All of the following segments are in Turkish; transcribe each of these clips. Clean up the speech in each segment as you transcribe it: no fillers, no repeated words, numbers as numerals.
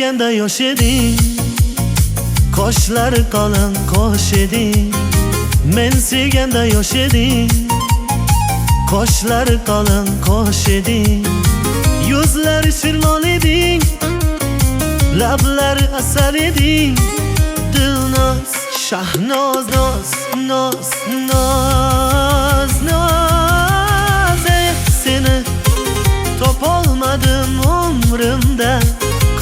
sevganda yosh eding, qoshlari qalin qosh eding. Men sevganda yosh eding, qoshlari qalin qosh eding. Yuzlari shirmon eding, lablari asal eding. Dilnoz, shahnoz, noz, noz, noz, noz. Seni topolmadim umrimda.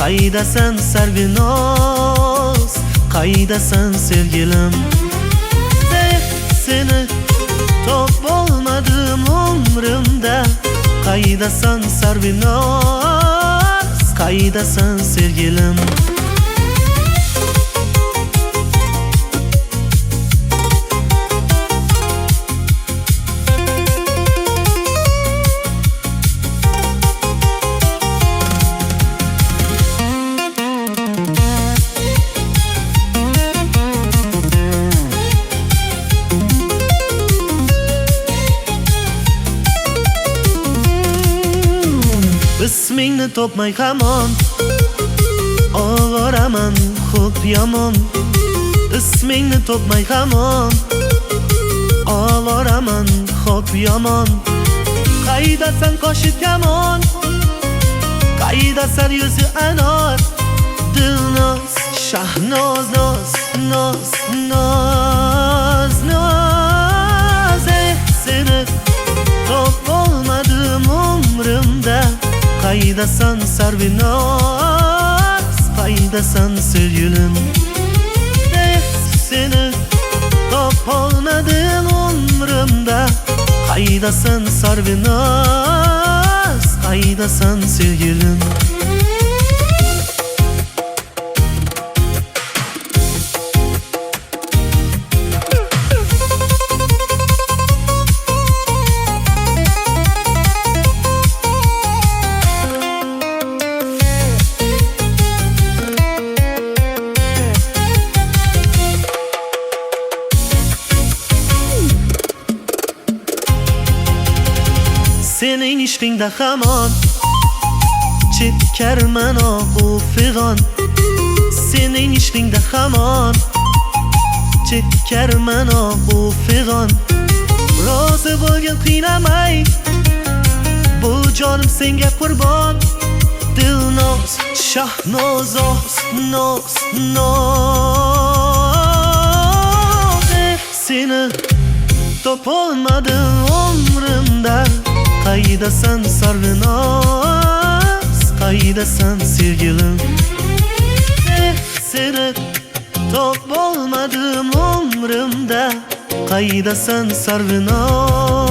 Qaydasan Sarvinoz, qaydasan sevgilim? Seni topolmadim umrimda. Qaydasan Sarvinoz, qaydasan sevgilim? Ismingni topmay hamon ovoraman xo'p yomon. Ismingni topmay hamon ovoraman xo'p yomon. Qaydasan qoshi kamon, qaydasan yuzi anor. Dilnoz, shahnoz, noz, noz, noz, noz. Seni topolmadim umrimda. Qaydasan Sarvinoz, qaydasan sevgilim? Seni topolmadim umrimda. Qaydasan Sarvinoz, qaydasan sevgilim? Sening ishqingda hamon chekkarman ohu fig'on. Sening ishqingda hamon chekkarman ohu fig'on. Rozi bo'lgin qiynamay, bu jonim senga qurbon. Dilnoz, shahnoz, noz, noz. Seni topolmadim umrimda. Qaydasan Sarvinoz, qaydasan sevgilim? Seni topolmadim umrimda. Qaydasan Sarvinoz?